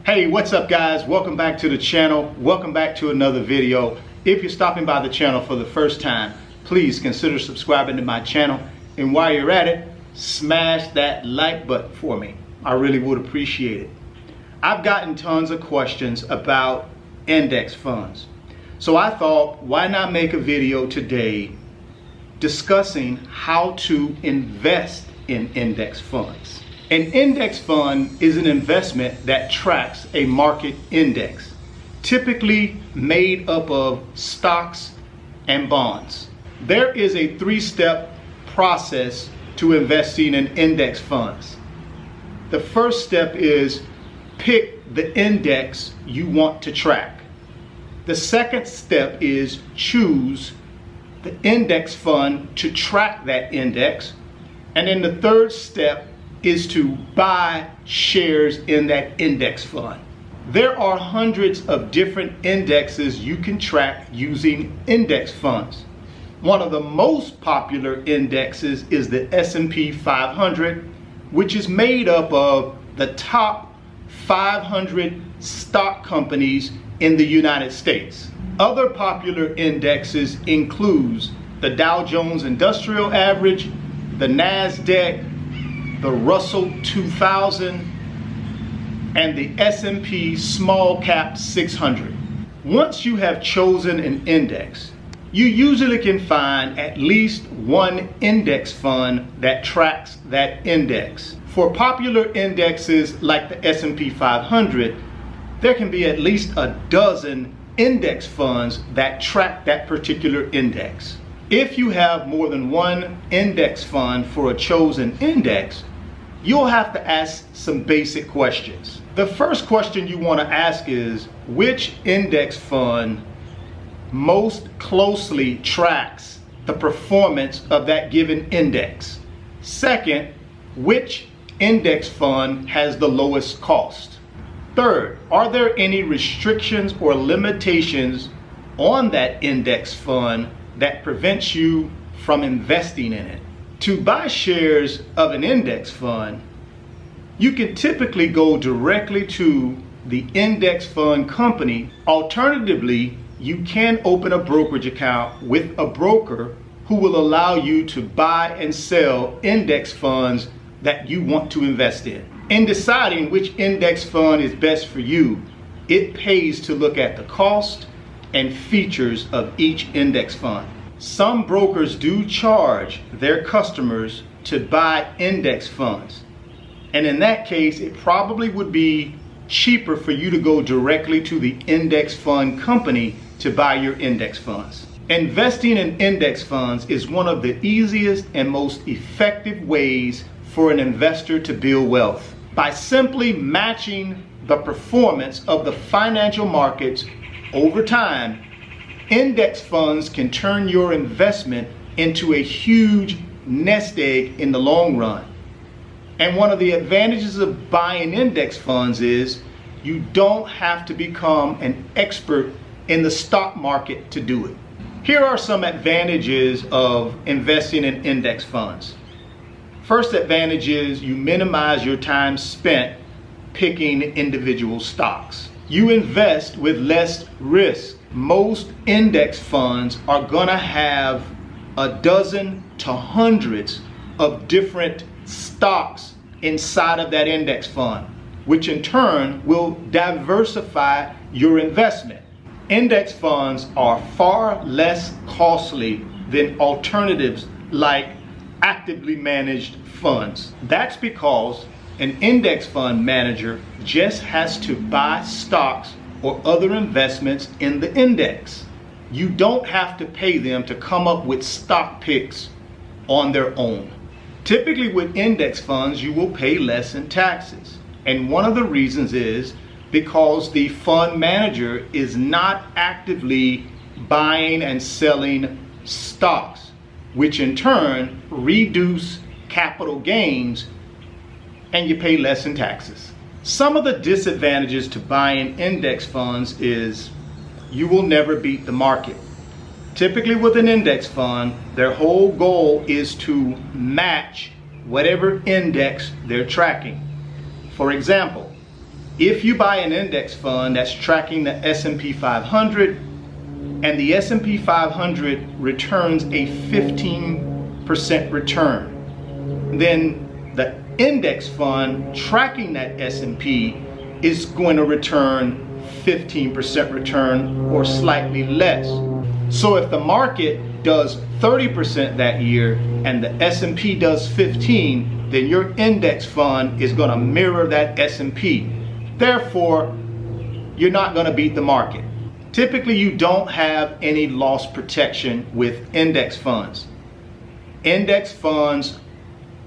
Hey, what's up guys? Welcome back to the channel. Welcome back to another video. If you're stopping by the channel for the first time, please consider subscribing to my channel. And while you're at it, smash that like button for me. I really would appreciate it. I've gotten tons of questions about index funds. So I thought, why not make a video today discussing how to invest in index funds. An index fund is an investment that tracks a market index, typically made up of stocks and bonds. There is a three-step process to investing in index funds. The first step is pick the index you want to track. The second step is choose the index fund to track that index. And then the third step is to buy shares in that index fund. There are hundreds of different indexes you can track using index funds. One of the most popular indexes is the S&P 500, which is made up of the top 500 stock companies in the United States. Other popular indexes include the Dow Jones Industrial Average, the NASDAQ, the Russell 2000, and the S&P Small Cap 600. Once you have chosen an index, you usually can find at least one index fund that tracks that index. For popular indexes like the S&P 500, there can be at least a dozen index funds that track that particular index. If you have more than one index fund for a chosen index, you'll have to ask some basic questions. The first question you want to ask is, which index fund most closely tracks the performance of that given index? Second, which index fund has the lowest cost? Third, are there any restrictions or limitations on that index fund that prevents you from investing in it? To buy shares of an index fund, you can typically go directly to the index fund company. Alternatively, you can open a brokerage account with a broker who will allow you to buy and sell index funds that you want to invest in. In deciding which index fund is best for you, it pays to look at the cost and features of each index fund. Some brokers do charge their customers to buy index funds. And in that case, it probably would be cheaper for you to go directly to the index fund company to buy your index funds. Investing in index funds is one of the easiest and most effective ways for an investor to build wealth. By simply matching the performance of the financial markets over time, index funds can turn your investment into a huge nest egg in the long run. And one of the advantages of buying index funds is you don't have to become an expert in the stock market to do it. Here are some advantages of investing in index funds. First advantage is you minimize your time spent picking individual stocks. You invest with less risk. Most index funds are gonna have a dozen to hundreds of different stocks inside of that index fund, which in turn will diversify your investment. Index funds are far less costly than alternatives like actively managed funds. That's because an index fund manager just has to buy stocks or other investments in the index. You don't have to pay them to come up with stock picks on their own. Typically with index funds, you will pay less in taxes. And one of the reasons is because the fund manager is not actively buying and selling stocks, which in turn reduce capital gains and you pay less in taxes. Some of the disadvantages to buying index funds is you will never beat the market. Typically with an index fund, their whole goal is to match whatever index they're tracking. For example, If you buy an index fund that's tracking the S&P 500 and the S&P 500 returns a 15% return, then the index fund tracking that S&P is going to return 15% return or slightly less. So if the market does 30% that year and the S&P does 15, then your index fund is going to mirror that S&P. Therefore, you're not going to beat the market. Typically, you don't have any loss protection with index funds. Index funds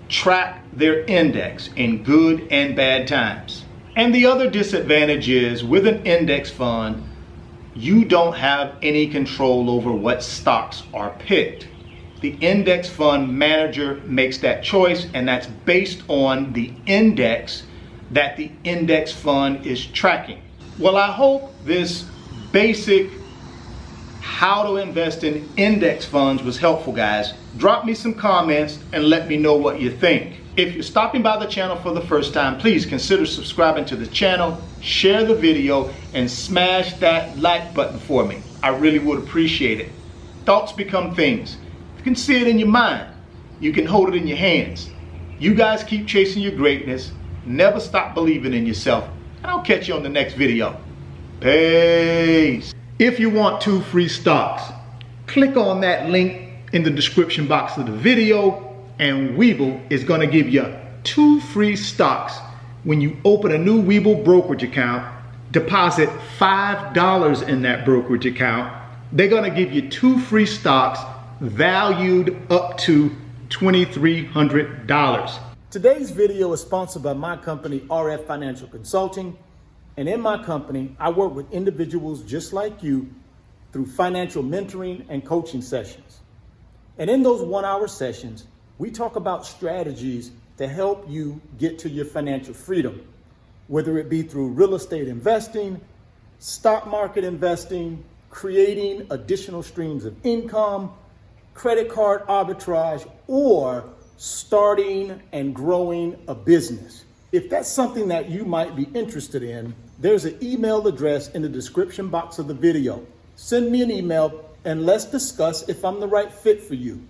track their index in good and bad times. And the other disadvantage is with an index fund, you don't have any control over what stocks are picked. The index fund manager makes that choice, and that's based on the index that the index fund is tracking. Well, I hope this basic how to invest in index funds was helpful, guys. Drop me some comments and let me know what you think. If you're stopping by the channel for the first time, please consider subscribing to the channel, share the video, and smash that like button for me. I really would appreciate it. Thoughts become things. You can see it in your mind. You can hold it in your hands. You guys keep chasing your greatness. Never stop believing in yourself. And I'll catch you on the next video. Peace. If you want 2 free stocks, click on that link in the description box of the video, and Weebl is going to give you 2 free stocks when you open a new Weebl brokerage account. Deposit $5 in that brokerage account. They're going to give you 2 free stocks valued up to $2,300. Today's video is sponsored by my company, RF Financial Consulting. And in my company, I work with individuals just like you through financial mentoring and coaching sessions. And in those 1-hour sessions, we talk about strategies to help you get to your financial freedom, whether it be through real estate investing, stock market investing, creating additional streams of income, credit card arbitrage, or starting and growing a business. If that's something that you might be interested in, there's an email address in the description box of the video. Send me an email and let's discuss if I'm the right fit for you.